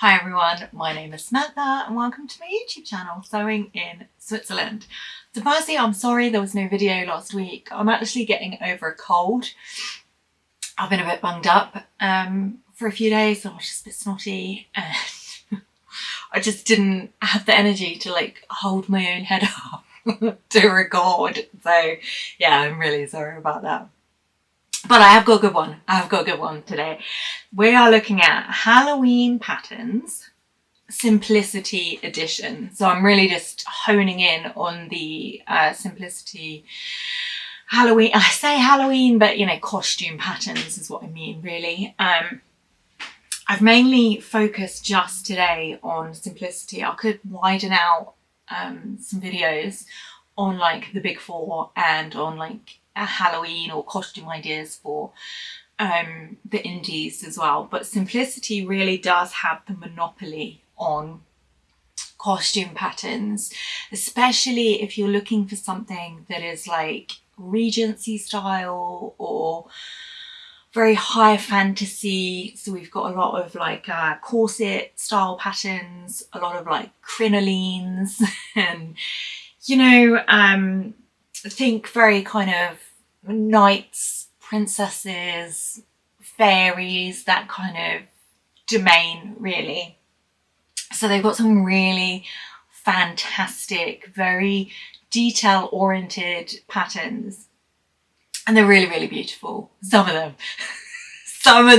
Hi everyone, my name is Samantha and welcome to my YouTube channel, Sewing in Switzerland. So firstly, I'm sorry there was no video last week. I'm actually getting over a cold. I've been a bit bunged up for a few days. I was just a bit snotty and I just didn't have the energy to hold my own head up to record. So yeah, I'm really sorry about that. But I have got a good one. I have got a good one today. We are looking at Halloween patterns, Simplicity edition. So I'm really just honing in on the Simplicity Halloween. I say Halloween, but costume patterns is what I mean, really. I've mainly focused just today on Simplicity. I could widen out some videos on the big four and on a Halloween or costume ideas for the indies as well, but Simplicity really does have the monopoly on costume patterns, especially if you're looking for something that is Regency style or very high fantasy. So we've got a lot of corset style patterns, a lot of crinolines and think very kind of knights, princesses, fairies, that kind of domain really. So they've got some really fantastic, very detail oriented patterns and they're really, really beautiful. Some of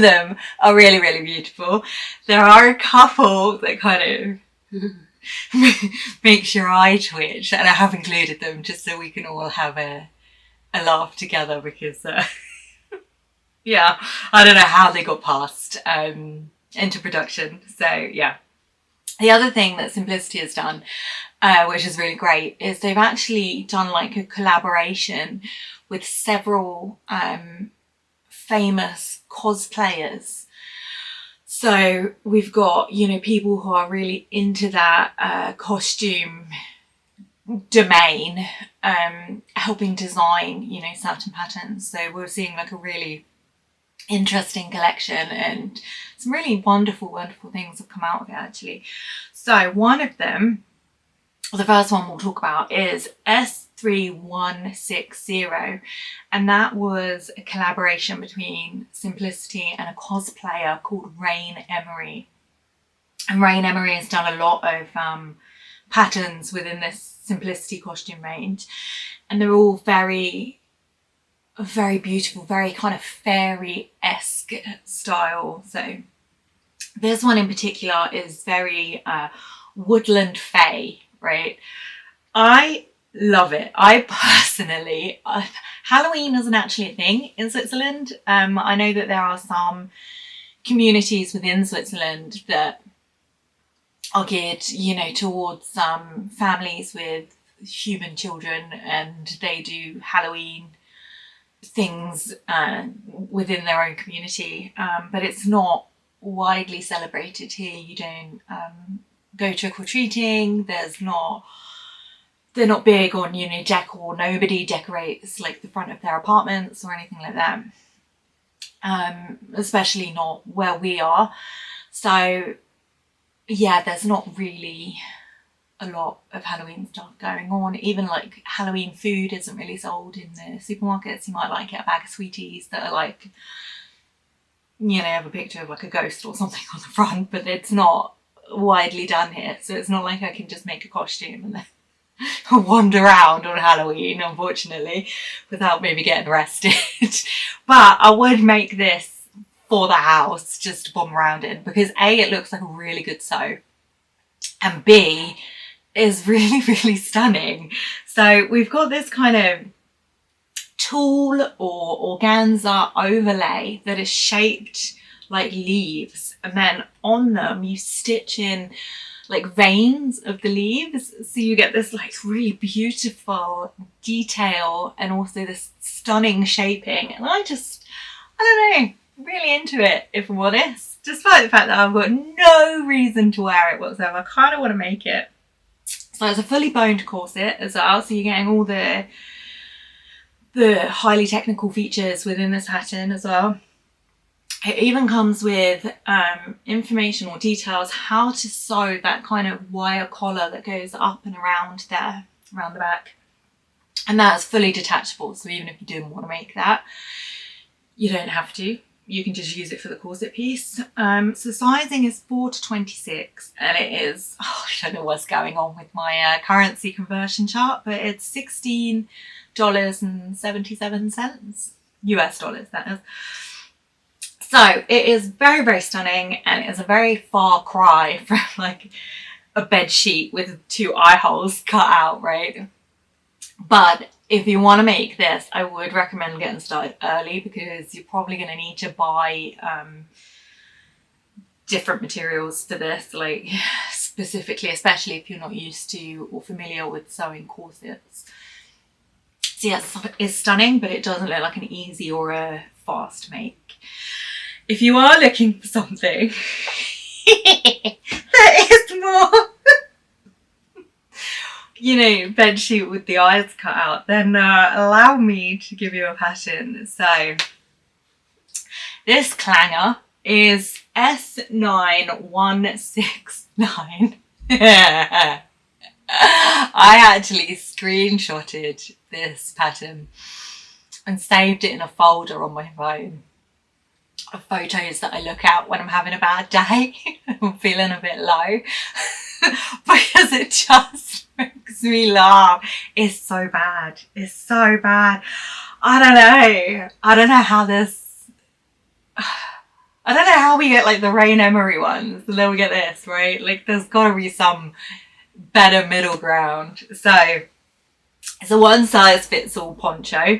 them are really, really beautiful. There are a couple that kind of makes your eye twitch, and I have included them just so we can all have a laugh together because yeah, I don't know how they got passed into production. So yeah, the other thing that Simplicity has done, which is really great, is they've actually done a collaboration with several famous cosplayers. So we've got, people who are really into that costume domain, helping design, certain patterns. So we're seeing a really interesting collection and some really wonderful, wonderful things have come out of it actually. So one of them, the first one we'll talk about, is S3160, and that was a collaboration between Simplicity and a cosplayer called Raine Emery. And Raine Emery has done a lot of patterns within this Simplicity costume range, and they're all very, very beautiful, very kind of fairy-esque style. So this one in particular is very woodland fae, right? I love it. I personally, Halloween isn't actually a thing in Switzerland. I know that there are some communities within Switzerland that are geared, towards families with human children, and they do Halloween things within their own community, but it's not widely celebrated here. You don't go trick-or-treating. They're not big on decor. Nobody decorates the front of their apartments or anything like that, especially not where we are. So yeah, there's not really a lot of Halloween stuff going on. Even Halloween food isn't really sold in the supermarkets. You might get a bag of sweeties that are have a picture of a ghost or something on the front, but it's not widely done here. So it's not I can just make a costume and then wander around on Halloween, unfortunately, without maybe getting arrested. But I would make this for the house just to bomb around in, because A, it looks like a really good sew, and B, is really, really stunning. So we've got this kind of tulle or organza overlay that is shaped like leaves, and then on them you stitch in veins of the leaves, so you get this really beautiful detail and also this stunning shaping. And I don't know, really into it, if I'm honest, despite the fact that I've got no reason to wear it whatsoever. I kind of want to make it. So it's a fully boned corset as well, so you're getting all the highly technical features within this pattern as well. It even comes with information or details how to sew that kind of wire collar that goes up and around there, around the back. And that's fully detachable, so even if you didn't want to make that, you don't have to. You can just use it for the corset piece. So sizing is 4 to 26, and it is, I don't know what's going on with my currency conversion chart, but it's $16.77 US dollars, that is. So it is very, very stunning, and it is a very far cry from like a bed sheet with 2 eye holes cut out, right? But if you want to make this, I would recommend getting started early, because you're probably going to need to buy different materials for this, like specifically, especially if you're not used to or familiar with sewing corsets. So yes, it's stunning, but it doesn't look like an easy or a fast make. If you are looking for something that is more, you know, bed sheet with the eyes cut out, then allow me to give you a pattern. So this clanger is S9169. I actually screenshotted this pattern and saved it in a folder on my phone of photos that I look at when I'm having a bad day. I'm feeling a bit low because it just makes me laugh. It's so bad. It's so bad. I don't know how this, I don't know how we get like the Raine Emery ones and then we get this, right? Like there's gotta be some better middle ground. So it's a one size fits all poncho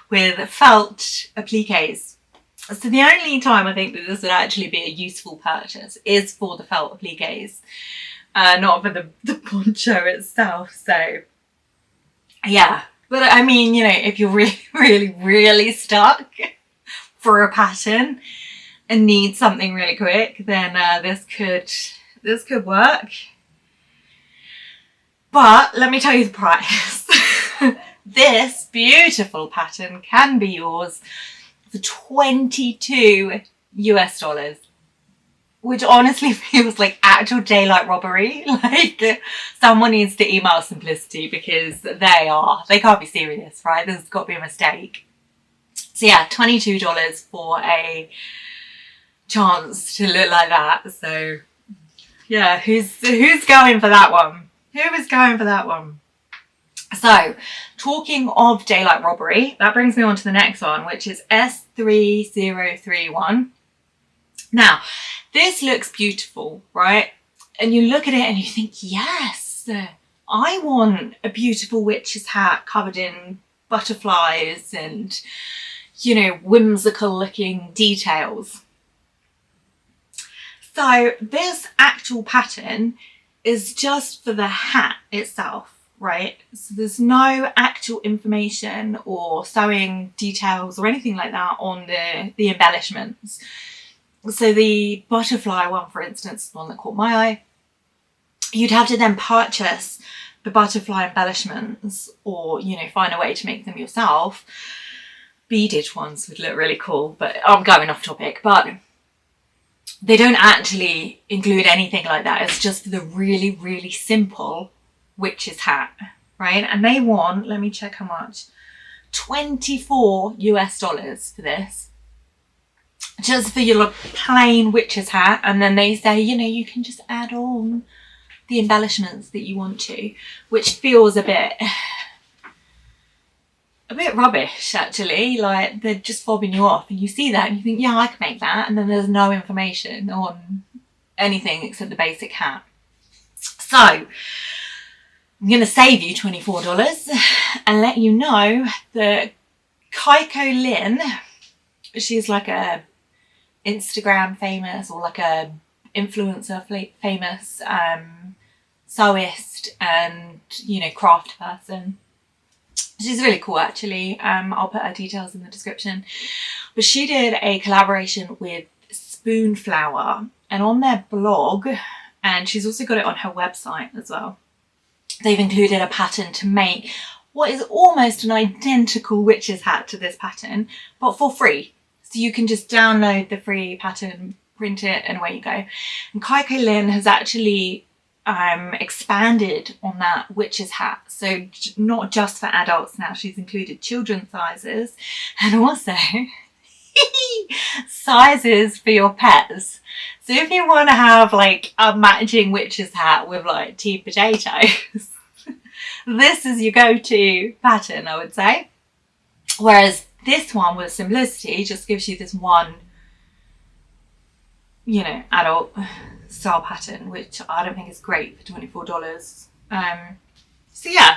with felt appliques. So the only time I think that this would actually be a useful purchase is for the felt appliques, not for the poncho itself. So yeah, but I mean, you know, if you're really stuck for a pattern and need something really quick, then this could work. But let me tell you the price. This beautiful pattern can be yours for 22 US dollars, which honestly feels like actual daylight robbery. Like someone needs to email Simplicity, because they can't be serious, right? There's got to be a mistake. So yeah, $22 for a chance to look like that. So yeah, who's going for that one? Who is going for that one? So, talking of daylight robbery, that brings me on to the next one, which is S3031. Now, this looks beautiful, right? And you look at it and you think, yes, I want a beautiful witch's hat covered in butterflies and, you know, whimsical looking details. So, this actual pattern is just for the hat itself. Right, so there's no actual information or sewing details or anything like that on the embellishments. So the butterfly one, for instance, the one that caught my eye, you'd have to then purchase the butterfly embellishments, or, you know, find a way to make them yourself. Beaded ones would look really cool, but I'm going off topic. But they don't actually include anything like that. It's just the really simple witch's hat, right? And they want, let me check how much, 24 US dollars for this, just for your plain witch's hat. And then they say, you know, you can just add on the embellishments that you want to, which feels a bit rubbish, actually. Like they're just fobbing you off, and you see that and you think, yeah, I can make that, and then there's no information on anything except the basic hat. So I'm going to save you $24 and let you know that Kaiko Lin, she's like a Instagram famous, or like a influencer famous sewist and, you know, craft person. She's really cool, actually. I'll put her details in the description. But she did a collaboration with Spoonflower, and on their blog, and she's also got it on her website as well, they've included a pattern to make what is almost an identical witch's hat to this pattern, but for free. So you can just download the free pattern, print it, and away you go. And Kaiko Lynn has actually expanded on that witch's hat. So not just for adults now, she's included children's sizes and also sizes for your pets. So if you want to have like a matching witch's hat with like tea potatoes, this is your go-to pattern, I would say. Whereas this one with simplicity just gives you this one, you know, adult style pattern, which I don't think is great for $24. So yeah,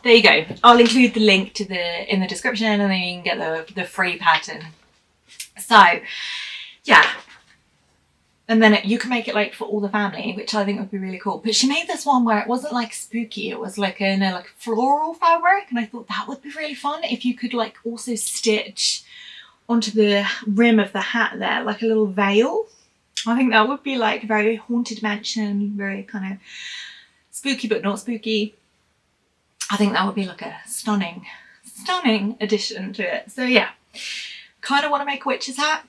there you go. I'll include the link to in the description, and then you can get the free pattern. So yeah, and then you can make it like for all the family, which I think would be really cool. But she made this one where it wasn't like spooky, it was like a like floral fabric, and I thought that would be really fun if you could like also stitch onto the rim of the hat there like a little veil. I think that would be like very haunted mansion, very kind of spooky but not spooky. I think that would be like a stunning addition to it. So yeah, kind of want to make a witch's hat.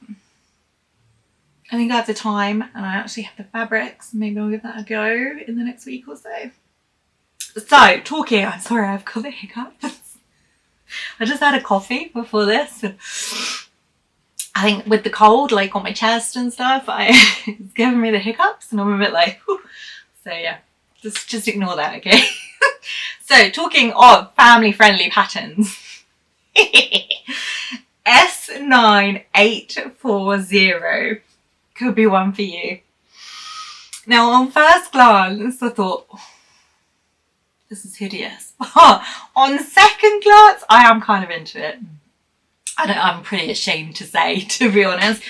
I think I have the time and I actually have the fabrics. Maybe I'll give that a go in the next week or so. So I'm sorry, I've got the hiccups. I just had a coffee before this. I think with the cold, like on my chest and stuff, it's giving me the hiccups and I'm a bit like, whew. So yeah, just ignore that, okay? So talking of family friendly patterns, S9840 could be one for you. Now on first glance, I thought, this is hideous. On second glance, I am kind of into it. I'm pretty ashamed to say, to be honest.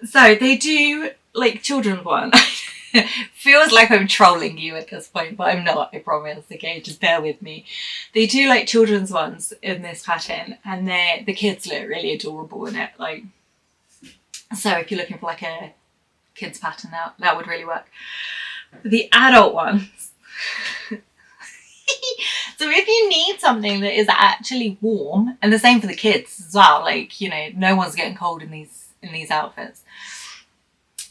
So they do like children's one. Feels like I'm trolling you at this point, but I'm not, I promise. Okay, just bear with me. They do like children's ones in this pattern, and the kids look really adorable in it. Like, so if you're looking for like a kids pattern, that would really work. The adult ones. So if you need something that is actually warm, and the same for the kids as well, like, you know, no one's getting cold in these outfits.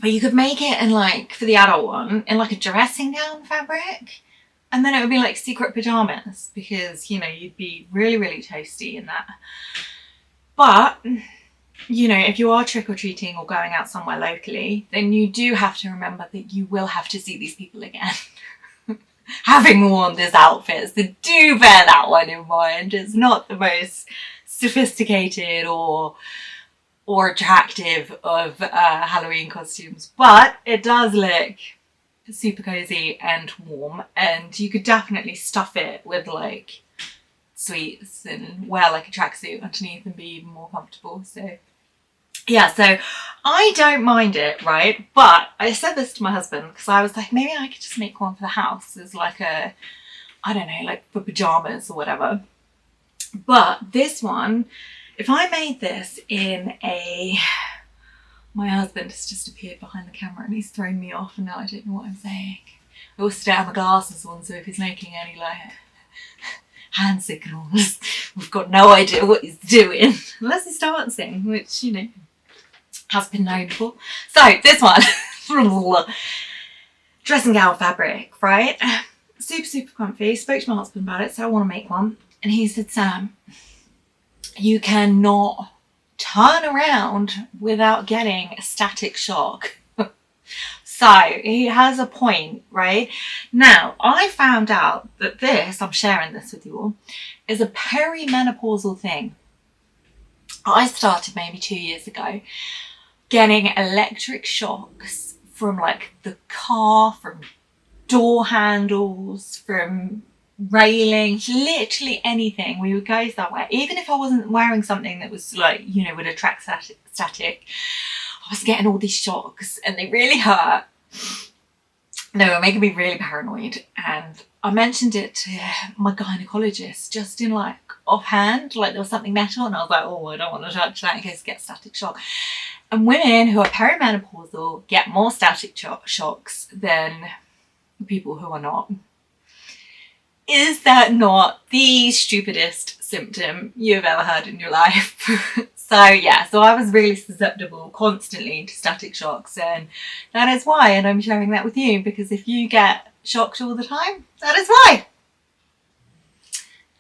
But you could make it in like, for the adult one, in like a dressing gown fabric. And then it would be like secret pajamas because, you know, you'd be really, really toasty in that. But, you know, if you are trick-or-treating or going out somewhere locally, then you do have to remember that you will have to see these people again. Having worn this outfit, so do bear that one in mind. It's not the most sophisticated or attractive of Halloween costumes, but it does look super cozy and warm, and you could definitely stuff it with like sweets and wear like a tracksuit underneath and be even more comfortable. So yeah, so I don't mind it, right? But I said this to my husband because I was like, maybe I could just make one for the house as like a, I don't know, like for pajamas or whatever. But this one, if I made this in my husband has just appeared behind the camera and he's thrown me off and now I don't know what I'm saying. I also don't have my glasses on, so if he's making any like hand signals, we've got no idea what he's doing. Unless he's dancing, which, you know, has been known before. So this one, dressing gown fabric, right? Super, super comfy. Spoke to my husband about it, so I want to make one. And he said, Sam, you cannot turn around without getting a static shock. So he has a point, right? Now, I found out that this, I'm sharing this with you all, is a perimenopausal thing. I started maybe 2 years ago getting electric shocks from like the car, from door handles, from railings, literally anything. We would go somewhere, even if I wasn't wearing something that was like, you know, would attract static, I was getting all these shocks and they really hurt. They were making me really paranoid, and I mentioned it to my gynecologist just in like offhand, like there was something metal and I was like, oh, I don't want to touch that in case I get static shock. And women who are perimenopausal get more static shocks than people who are not. Is that not the stupidest symptom you've ever heard in your life? So yeah, so I was really susceptible constantly to static shocks, and that is why, and I'm sharing that with you, because if you get shocked all the time, that is why.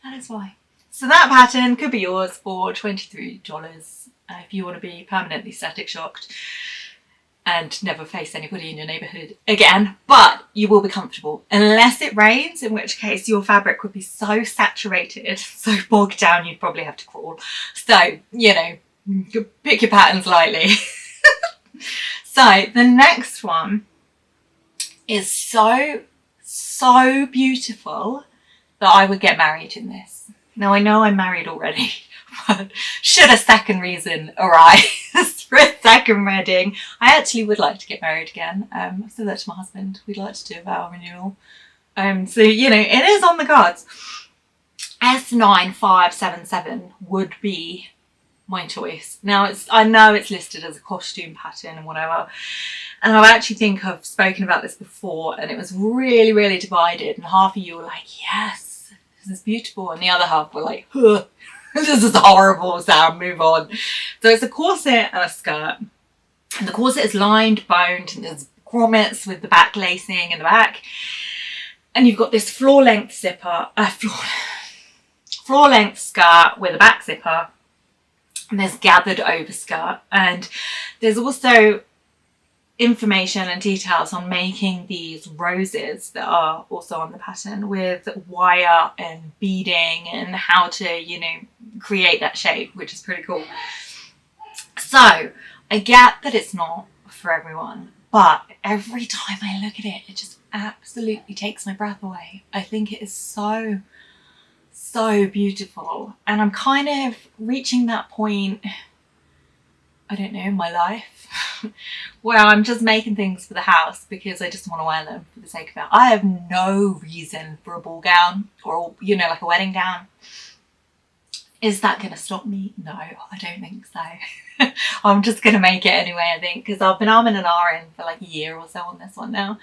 That is why. So that pattern could be yours for $23 if you want to be permanently static shocked and never face anybody in your neighbourhood again, but you will be comfortable unless it rains, in which case your fabric would be so saturated, so bogged down you'd probably have to crawl. So, you know, pick your patterns lightly. So the next one is so beautiful that I would get married in this. Now I know I'm married already, but should a second reason arise for a second wedding, I actually would like to get married again. I said that to my husband. We'd like to do a vow renewal. So, you know, it is on the cards. S9577 would be my choice. Now, I know it's listed as a costume pattern and whatever, and I actually think I've spoken about this before, and it was really divided, and half of you were like, yes, this is beautiful, and the other half were like, huh, this is horrible, Sam, move on. So it's a corset and a skirt, and the corset is lined, boned, and there's grommets with the back lacing in the back, and you've got this floor length zipper, floor length skirt with a back zipper, and there's gathered over skirt, and there's also information and details on making these roses that are also on the pattern with wire and beading, and how to, you know, create that shape, which is pretty cool. So I get that it's not for everyone, but every time I look at it, it just absolutely takes my breath away. I think it is so beautiful, and I'm kind of reaching that point, I don't know, in my life where I'm just making things for the house because I just want to wear them for the sake of it. I have no reason for a ball gown or, you know, like a wedding gown. Is that going to stop me? No, I don't think so. I'm just going to make it anyway, I think, because I've been arming and ahhing for like a year or so on this one now.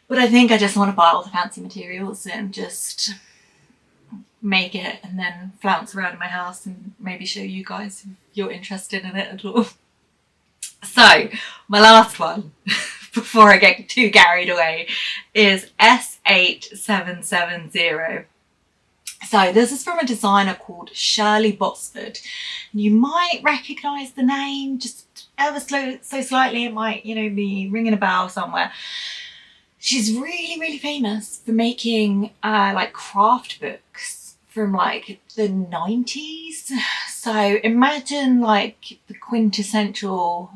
But I think I just want to buy all the fancy materials and just make it and then flounce around in my house and maybe show you guys if you're interested in it at all. So my last one before I get too carried away is S8770. So this is from a designer called Shirley Botsford. You might recognise the name just ever so slightly. It might, you know, be ringing a bell somewhere. She's really famous for making like craft books from like the 90s. So imagine like the quintessential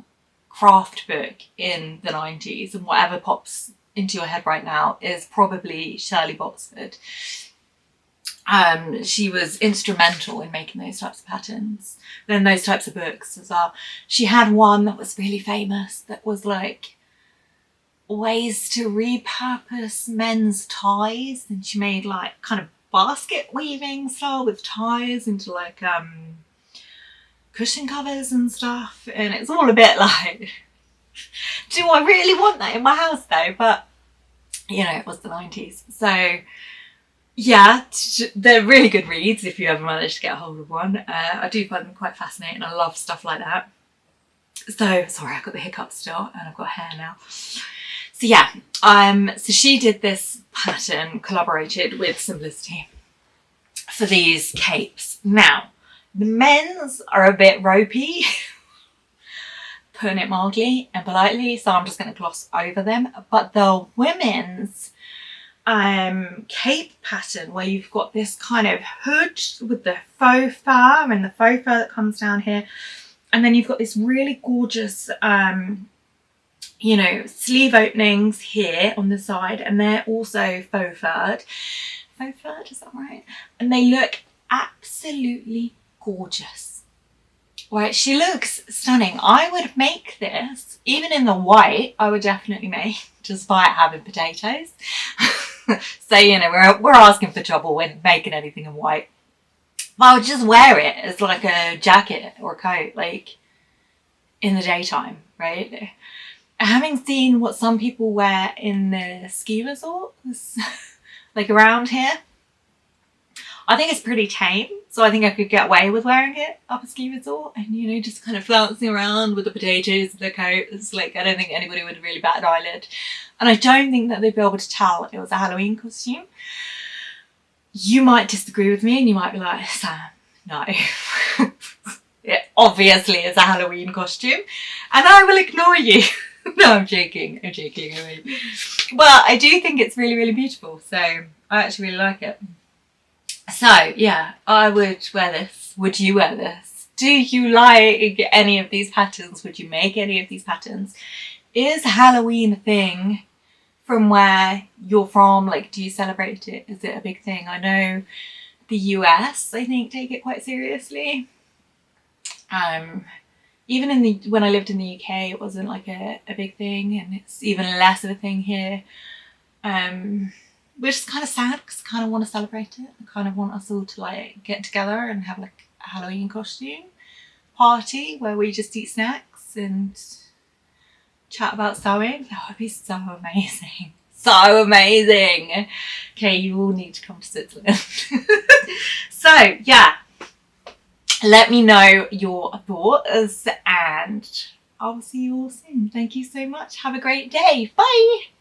craft book in the 90s, and whatever pops into your head right now is probably Shirley Botsford. She was instrumental in making those types of patterns, then those types of books as well. She had one that was really famous that was like ways to repurpose men's ties, and she made like kind of basket weaving style with ties into like cushion covers and stuff, and it's all a bit like, do I really want that in my house though? But you know, it was the 90s, so yeah, they're really good reads if you ever manage to get a hold of one. I do find them quite fascinating. I love stuff like that. So sorry, I've got the hiccups still, and I've got hair now. So yeah, so she did this pattern, collaborated with Simplicity for these capes. Now, the men's are a bit ropey, putting it mildly and politely, so I'm just going to gloss over them. But the women's cape pattern, where you've got this kind of hood with the faux fur and the faux fur that comes down here, and then you've got this really gorgeous you know, sleeve openings here on the side, and they're also faux furred. Faux furred, is that right? And they look absolutely gorgeous. Right, she looks stunning. I would make this, even in the white, I would definitely make, despite having potatoes. So, you know, we're asking for trouble when making anything in white. But I would just wear it as like a jacket or a coat, like in the daytime, right? Having seen what some people wear in the ski resorts, like around here, I think it's pretty tame, so I think I could get away with wearing it up a ski resort and, you know, just kind of flouncing around with the potatoes and the coat. It's like, I don't think anybody would really bat an eyelid. And I don't think that they'd be able to tell it was a Halloween costume. You might disagree with me and you might be like, Sam, no. It obviously is a Halloween costume. And I will ignore you. No, I'm joking. I'm joking. But I do think it's really, really beautiful. So I actually really like it. So yeah, I would wear this. Would you wear this? Do you like any of these patterns? Would you make any of these patterns? Is Halloween a thing from where you're from? Like, do you celebrate it? Is it a big thing? I know the US, I think, take it quite seriously. Even when I lived in the UK, it wasn't like a big thing, and it's even less of a thing here. Which is kind of sad because I kind of want to celebrate it. I kind of want us all to like get together and have like a Halloween costume party where we just eat snacks and chat about sewing. That would be so amazing. So amazing. Okay, you all need to come to Switzerland. So yeah, let me know your thoughts and I will see you all soon. Thank you so much. Have a great day. Bye.